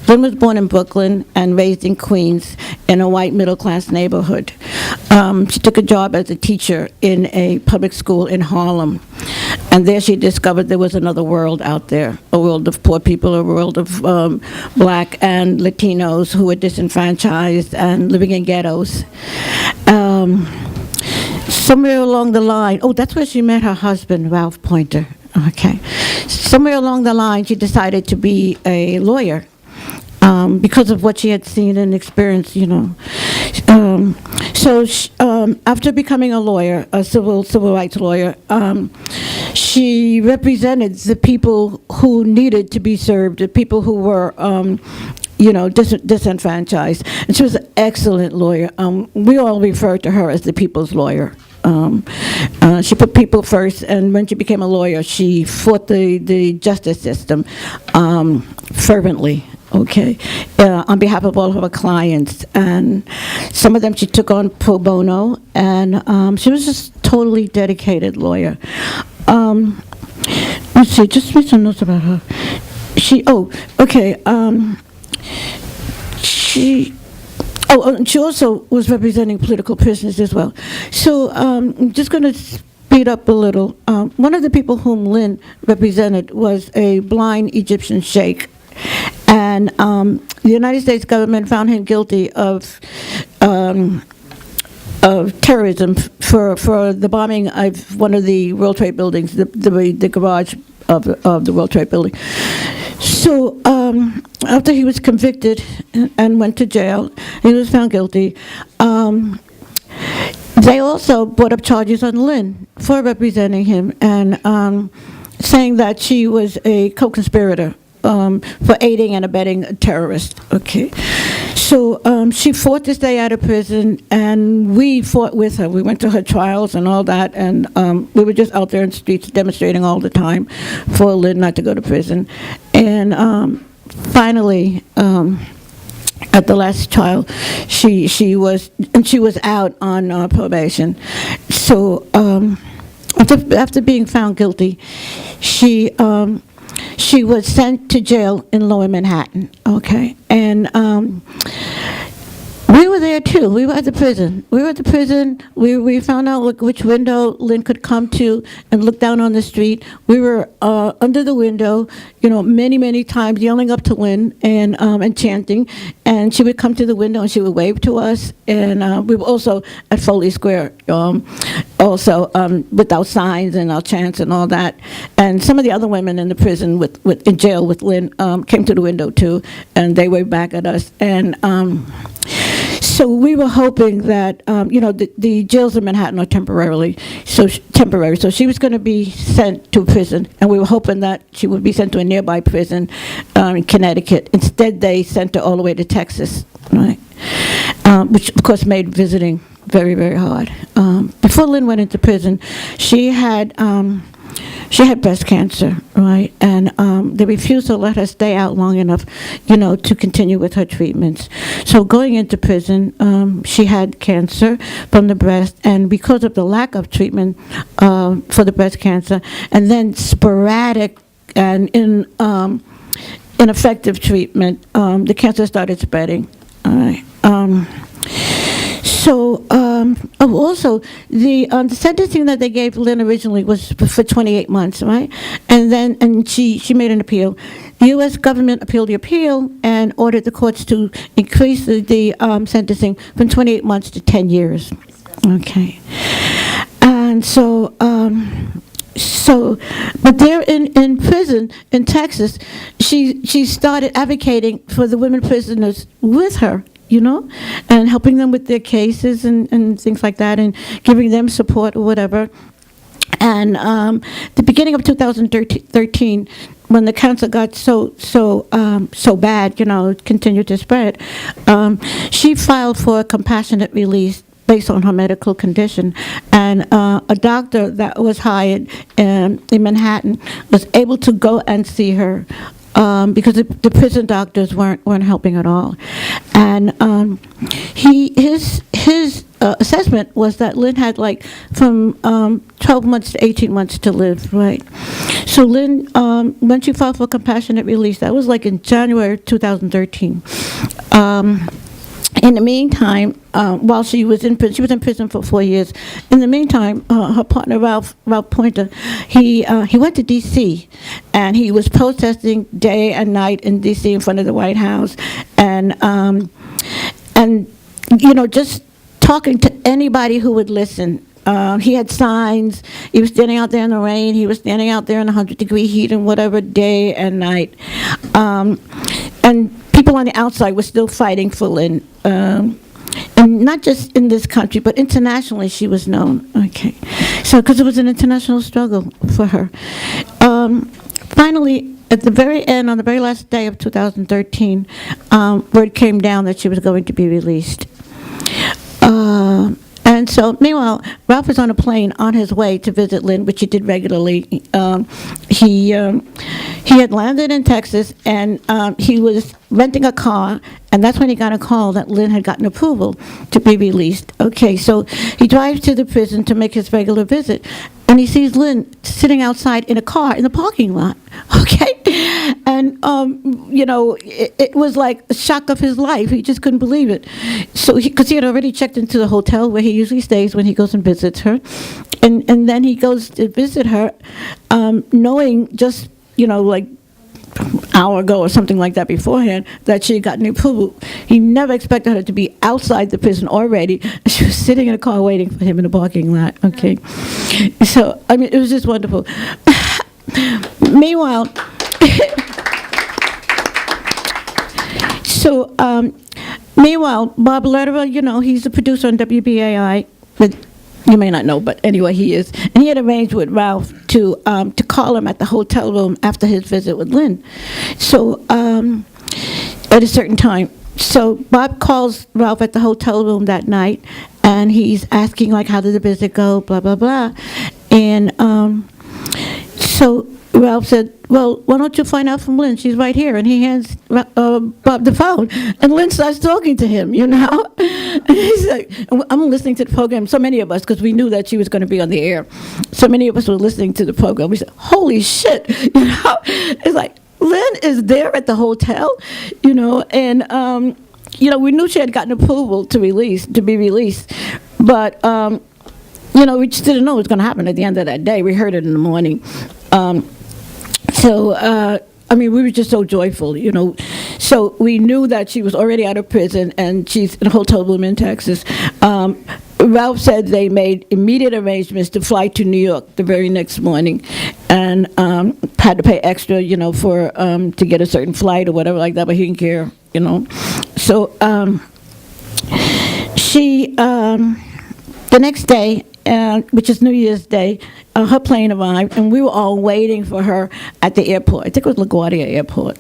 Lynne was born in Brooklyn and raised in Queens in a white middle-class neighborhood. She took a job as a teacher in a public school in Harlem. And there she discovered there was another world out there, a world of poor people, a world of black and Latinos who were disenfranchised and living in ghettos. Somewhere along the line, that's where she met her husband, Ralph Pointer. Okay. Somewhere along the line, she decided to be a lawyer because of what she had seen and experienced, after becoming a lawyer, a civil rights lawyer, she represented the people who needed to be served, the people who were disenfranchised. And she was an excellent lawyer. We all refer to her as the people's lawyer. She put people first, and when she became a lawyer, she fought the justice system fervently, on behalf of all of her clients. And some of them she took on pro bono, and she was just a totally dedicated lawyer. Let's see, just read some notes about her. She also was representing political prisoners as well. So I'm just going to speed up a little. One of the people whom Lynne represented was a blind Egyptian sheikh. And the United States government found him guilty of terrorism for the bombing of one of the World Trade buildings, the garage of the World Trade building. So after he was convicted and went to jail, he was found guilty. They also brought up charges on Lynne for representing him and saying that she was a co-conspirator for aiding and abetting a terrorist. So she fought to stay out of prison, and we fought with her. We went to her trials and all that, and we were just out there in the streets demonstrating all the time for Lynne not to go to prison. And finally, at the last trial, she was out on probation. So after being found guilty, she was sent to jail in Lower Manhattan, and we were there too. We were at the prison. We found out which window Lynne could come to and look down on the street. We were under the window, many times yelling up to Lynne and chanting. And she would come to the window and she would wave to us. And we were also at Foley Square, with our signs and our chants and all that. And some of the other women in the prison in jail with Lynne came to the window too, and they waved back at us. And so we were hoping that, the jails in Manhattan are temporary. So she was going to be sent to a prison, and we were hoping that she would be sent to a nearby prison in Connecticut. Instead, they sent her all the way to Texas, right? Which, of course, made visiting very, very hard. Before Lynne went into prison, she had breast cancer, right? And they refused to let her stay out long enough, to continue with her treatments. So going into prison, she had cancer from the breast, and because of the lack of treatment for the breast cancer, and then sporadic and ineffective treatment, the cancer started spreading. All right. Also, the sentencing that they gave Lynne originally was for 28 months, right? And she made an appeal. The U.S. government appealed the appeal and ordered the courts to increase the sentencing from 28 months to 10 years. And but there in prison in Texas, she started advocating for the women prisoners with her, and helping them with their cases and things like that, and giving them support or whatever. And the beginning of 2013, when the cancer got so bad, it continued to spread, she filed for a compassionate release based on her medical condition. And a doctor that was hired in Manhattan was able to go and see her because the prison doctors weren't helping at all. And his assessment was that Lynn had like from 12 months to 18 months to live, right? So Lynn, when she filed for compassionate release, that was like in January 2013. In the meantime, while she was in prison for 4 years. In the meantime, her partner Ralph Pointer, he went to D.C. and he was protesting day and night in D.C. in front of the White House, and just talking to anybody who would listen. He had signs. He was standing out there in the rain. He was standing out there in 100-degree heat and whatever, day and night. And people on the outside were still fighting for Lynn. And not just in this country, but internationally she was known. Okay. So, because it was an international struggle for her. Finally, at the very end, on the very last day of 2013, word came down that she was going to be released. And so, meanwhile, Ralph was on a plane on his way to visit Lynn, which he did regularly. He had landed in Texas, and he was renting a car, and that's when he got a call that Lynn had gotten approval to be released. Okay, so he drives to the prison to make his regular visit, and he sees Lynn sitting outside in a car in the parking lot. Okay, and it was like a shock of his life. He just couldn't believe it. So, because he had already checked into the hotel where he usually stays when he goes and visits her, and then he goes to visit her, knowing just like an hour ago or something like that beforehand that she had gotten approval. He never expected her to be outside the prison already. She was sitting in a car waiting for him in the parking lot. Okay, so it was just wonderful. Meanwhile, Bob Lederer, he's a producer on WBAI. But you may not know, but anyway, he is. And he had arranged with Ralph to call him at the hotel room after his visit with Lynn. So at a certain time. So Bob calls Ralph at the hotel room that night, and he's asking, like, how did the visit go, blah, blah, blah. And so Ralph said, well, why don't you find out from Lynn? She's right here. And he hands Bob the phone. And Lynn starts talking to him, And he's like, I'm listening to the program, so many of us, because we knew that she was going to be on the air. So many of us were listening to the program. We said, holy shit, It's like, Lynn is there at the hotel, and, we knew she had gotten approval to be released. But, we just didn't know what was going to happen at the end of that day. We heard it in the morning. We were just so joyful, So we knew that she was already out of prison, and she's in a hotel room in Texas. Ralph said they made immediate arrangements to fly to New York the very next morning, and had to pay extra, for to get a certain flight or whatever like that, but he didn't care, So she, the next day, which is New Year's Day, her plane arrived, and we were all waiting for her at the airport. I think it was LaGuardia Airport.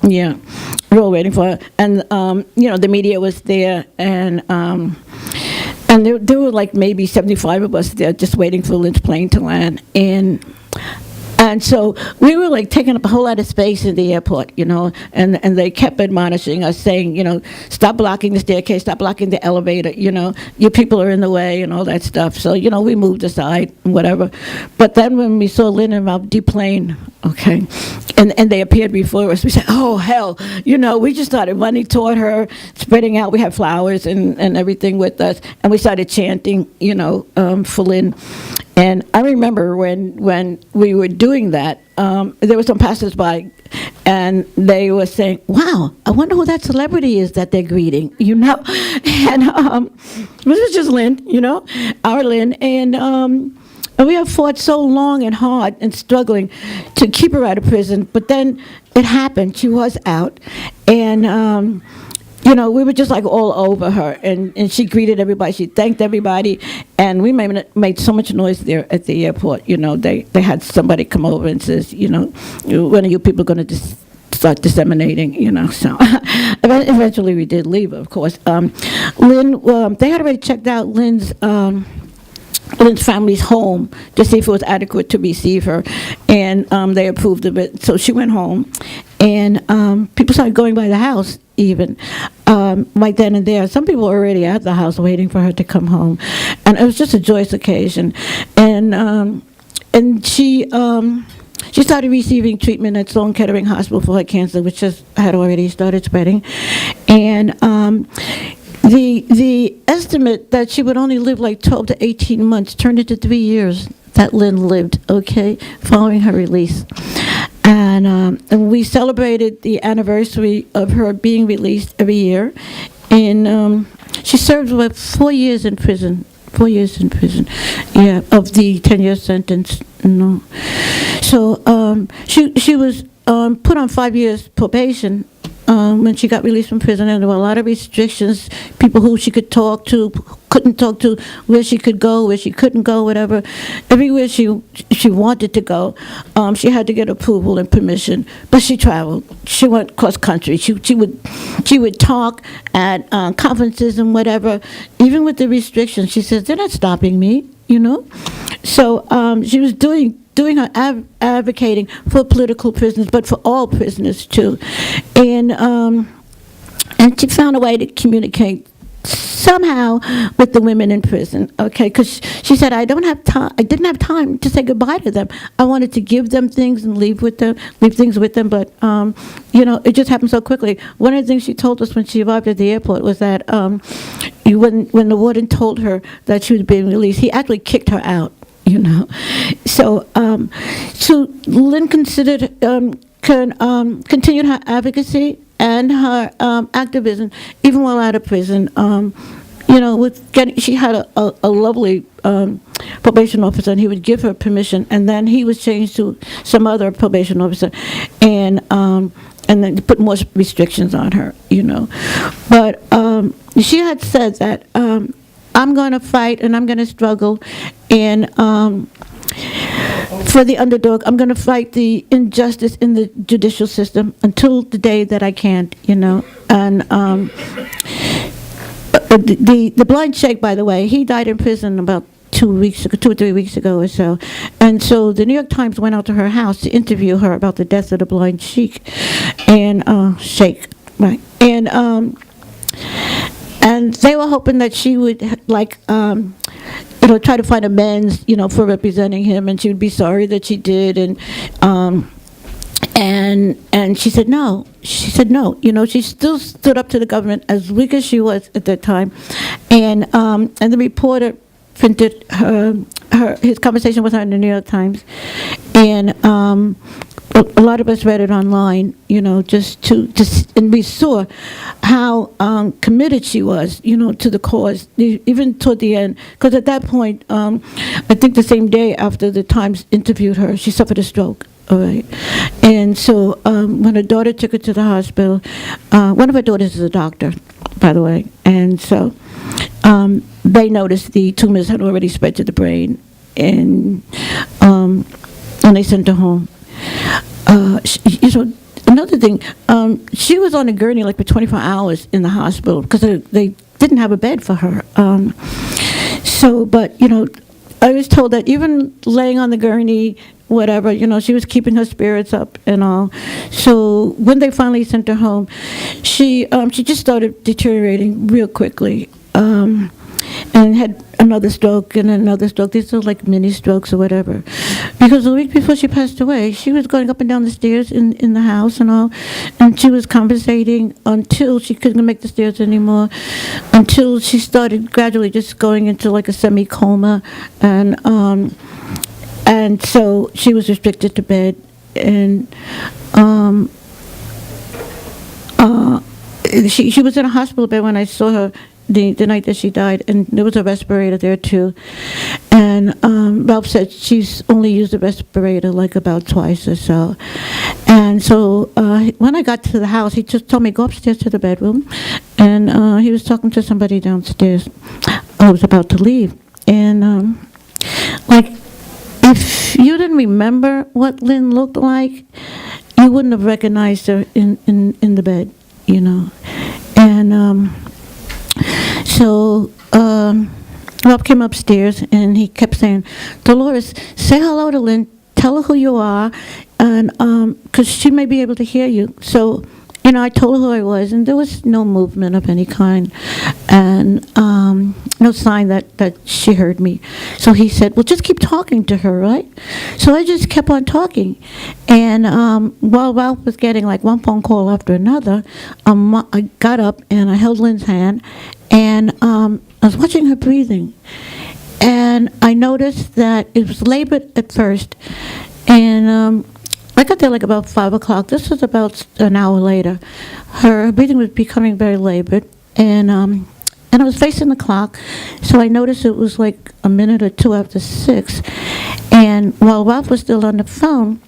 Yeah, we were all waiting for her, and the media was there, and there were like maybe 75 of us there just waiting for Lynn's plane to land, and so we were like taking up a whole lot of space in the airport, and they kept admonishing us, saying, stop blocking the staircase, stop blocking the elevator, your people are in the way and all that stuff. So, we moved aside and whatever. But then when we saw Lynn and Ralph deplane, okay, and they appeared before us, we said, oh, hell, we just started running toward her, spreading out. We had flowers and everything with us, and we started chanting, for Lynn. And I remember when we were doing that, there were some passersby, and they were saying, wow, I wonder who that celebrity is that they're greeting, And this was just Lynn, our Lynn. And we have fought so long and hard and struggling to keep her out of prison, but then it happened. She was out, and we were just like all over her, and she greeted everybody, she thanked everybody, and we made so much noise there at the airport. They had somebody come over and says, when are you people going to start disseminating, so eventually we did leave, of course. Lynn, they had already checked out Lynn's family's home to see if it was adequate to receive her, and they approved of it. So she went home, and people started going by the house, even right then and there. Some people were already at the house waiting for her to come home, and it was just a joyous occasion. And she started receiving treatment at Sloan Kettering Hospital for her cancer, which just had already started spreading. And the estimate that she would only live like 12 to 18 months turned into 3 years that Lynne lived, okay, following her release. And we celebrated the anniversary of her being released every year. And she served with 4 years in prison. 4 years in prison, yeah, of the 10-year sentence. No, so she was put on 5 years probation when she got released from prison, and there were a lot of restrictions. People who she could talk to, couldn't talk to, where she could go, where she couldn't go, whatever. Everywhere she wanted to go, she had to get approval and permission. But she traveled. She went cross country. She would talk at conferences and whatever. Even with the restrictions, she says they're not stopping me. You know, so she was doing her advocating for political prisoners, but for all prisoners too, and she found a way to communicate somehow with the women in prison, okay, because she said, I didn't have time to say goodbye to them. I wanted to give them things and leave things with them, but it just happened so quickly. One of the things she told us when she arrived at the airport was that when the warden told her that she was being released, he actually kicked her out, So Lynne continued her advocacy and her activism even while out of prison. She had a lovely probation officer, and he would give her permission, and then he was changed to some other probation officer, and then put more restrictions on her, But she had said that I'm going to fight and I'm going to struggle, and for the underdog, I'm going to fight the injustice in the judicial system until the day that I can't, And the blind sheikh, by the way, he died in prison about 2 or 3 weeks ago or so. And so the New York Times went out to her house to interview her about the death of the blind sheikh, sheikh, right? And they were hoping that she would try to find amends, for representing him, and she would be sorry that she did, and she said no. She said no. She still stood up to the government, as weak as she was at that time, and the reporter printed his conversation with her in the New York Times, and a lot of us read it online, and we saw how committed she was, to the cause, even toward the end. Because at that point, I think the same day after the Times interviewed her, she suffered a stroke. All right, and so when her daughter took her to the hospital, one of her daughters is a doctor, by the way, and so they noticed the tumors had already spread to the brain, and they sent her home. Another thing, she was on a gurney for 24 hours in the hospital because they didn't have a bed for her. But I was told that even laying on the gurney, whatever, she was keeping her spirits up and all. So when they finally sent her home, she just started deteriorating real quickly. And had another stroke and another stroke. These are like mini strokes or whatever. Because the week before she passed away, she was going up and down the stairs in the house and all, and she was conversating until she couldn't make the stairs anymore, until she started gradually just going into like a semi-coma, and so she was restricted to bed, and she was in a hospital bed when I saw her the night that she died, and there was a respirator there too. And Ralph said she's only used the respirator like about twice or so. And so when I got to the house, he just told me, go upstairs to the bedroom. And he was talking to somebody downstairs. I was about to leave. And if you didn't remember what Lynne looked like, you wouldn't have recognized her in the bed, And so Rob came upstairs, and he kept saying, Dolores, say hello to Lynne, tell her who you are, and because she may be able to hear you. So I told her who I was, and there was no movement of any kind, and no sign that she heard me. So he said, well, just keep talking to her, right? So I just kept on talking. And while Ralph was getting like one phone call after another, I got up and I held Lynne's hand, and I was watching her breathing. And I noticed that it was labored at first, and I got there like about 5 o'clock. This was about an hour later. Her breathing was becoming very labored, and I was facing the clock, so I noticed it was like a minute or two after 6. And while Ralph was still on the phone,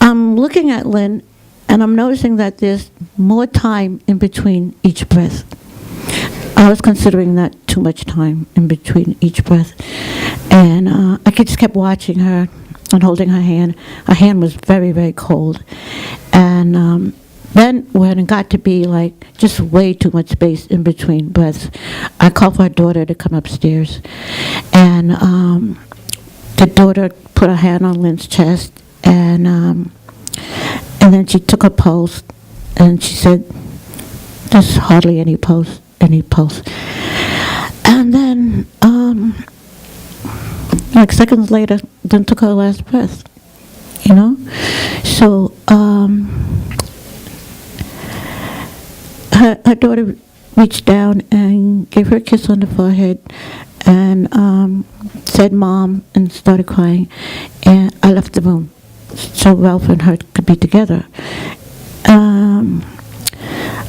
I'm looking at Lynne, and I'm noticing that there's more time in between each breath. I was considering that too much time in between each breath, and I just kept watching her and holding her hand. Her hand was very, very cold. And then when it got to be like just way too much space in between breaths, I called for her daughter to come upstairs. And the daughter put her hand on Lynne's chest, and then she took her pulse, and she said, there's hardly any pulse. And then like seconds later, then took her last breath, So her daughter reached down and gave her a kiss on the forehead, and said "Mom," and started crying. And I left the room so Ralph and her could be together.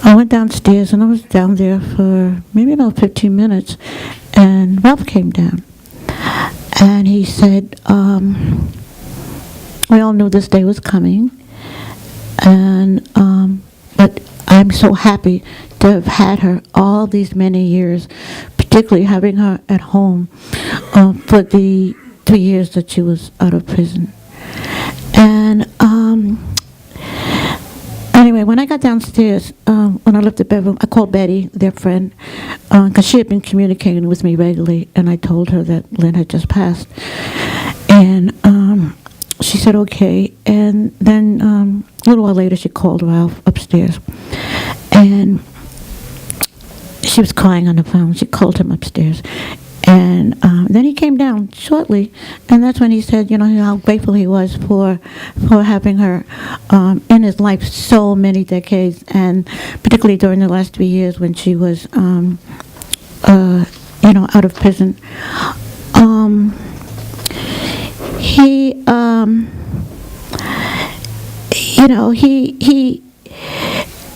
I went downstairs, and I was down there for maybe about 15 minutes, and Ralph came down. And he said, we all knew this day was coming, and but I'm so happy to have had her all these many years, particularly having her at home for the 3 years that she was out of prison. And anyway, when I got downstairs, when I left the bedroom, I called Betty, their friend, because she had been communicating with me regularly, and I told her that Lynne had just passed. And she said, okay. And then a little while later, she called Ralph upstairs. And she was crying on the phone. She called him upstairs. And then he came down shortly, and that's when he said, how grateful he was for having her in his life so many decades, and particularly during the last 3 years when she was, out of prison. He, I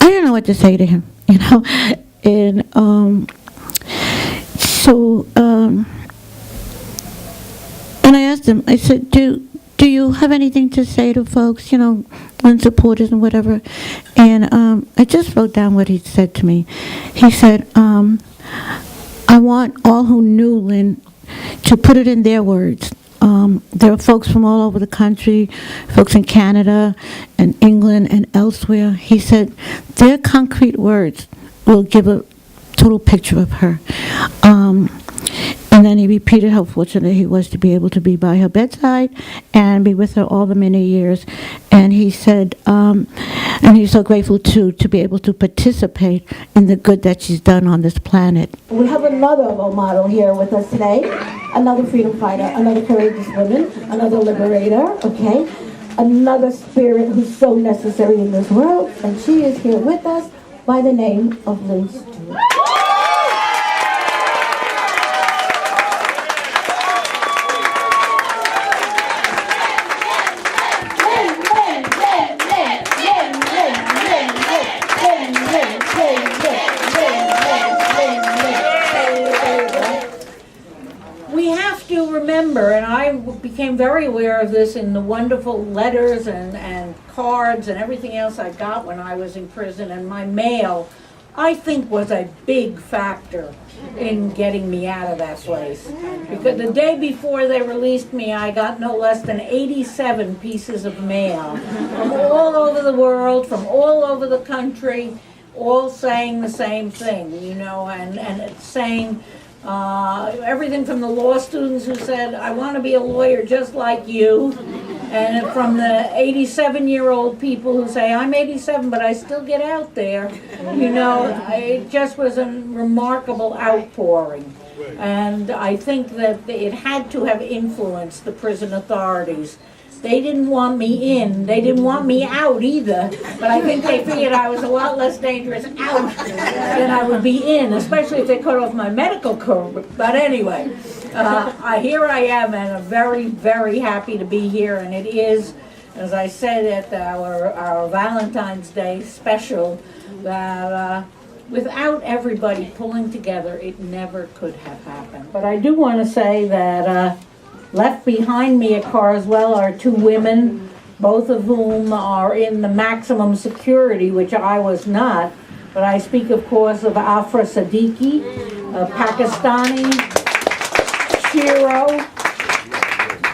don't know what to say to him, and so, and I asked him, I said, do you have anything to say to folks, Lynne supporters and whatever? And I just wrote down what he said to me. He said, I want all who knew Lynne to put it in their words. There are folks from all over the country, folks in Canada and England and elsewhere. He said, their concrete words will give a total picture of her. And then he repeated how fortunate he was to be able to be by her bedside and be with her all the many years. And he said, and he's so grateful too to be able to participate in the good that she's done on this planet. We have another role model here with us today, another freedom fighter, another courageous woman, another liberator, okay? Another spirit who's so necessary in this world, and she is here with us by the name of Lynne Stewart. We have to remember, and I became very aware of this in the wonderful letters and cards and everything else I got when I was in prison, and my mail, I think, was a big factor in getting me out of that place. Because the day before they released me, I got no less than 87 pieces of mail from all over the world, from all over the country, all saying the same thing, and it's saying everything from the law students who said, I want to be a lawyer just like you, And from the 87-year-old people who say, I'm 87, but I still get out there, you know, it just was a remarkable outpouring. And I think that it had to have influenced the prison authorities. They didn't want me in, they didn't want me out either, but I think they figured I was a lot less dangerous out than I would be in, especially if they cut off my medical code. But anyway, here I am, and I'm very, very happy to be here, and it is, as I said at our Valentine's Day special, that without everybody pulling together, it never could have happened. But I do want to say that left behind me at Carswell are two women, both of whom are in the maximum security, which I was not. But I speak, of course, of Afra Siddiqui, a Pakistani hero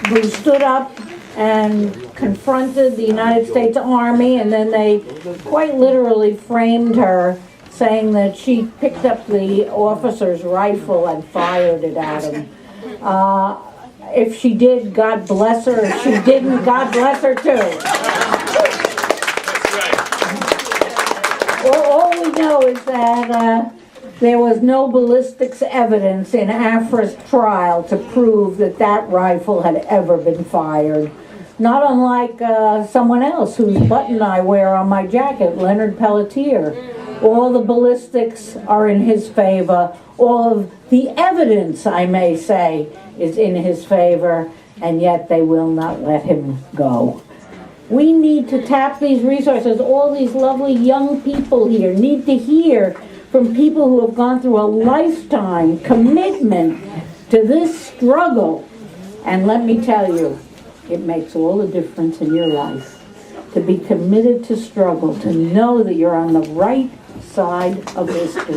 who stood up and confronted the United States Army, and then they quite literally framed her, saying that she picked up the officer's rifle and fired it at him. If she did, God bless her. If she didn't, God bless her too. All we know is that there was no ballistics evidence in Afra's trial to prove that that rifle had ever been fired. Not unlike someone else whose button I wear on my jacket, Leonard Pelletier. All the ballistics are in his favor. All of the evidence, I may say, is in his favor, and yet they will not let him go. We need to tap these resources. All these lovely young people here need to hear from people who have gone through a lifetime commitment to this struggle. And let me tell you, it makes all the difference in your life to be committed to struggle, to know that you're on the right side of history.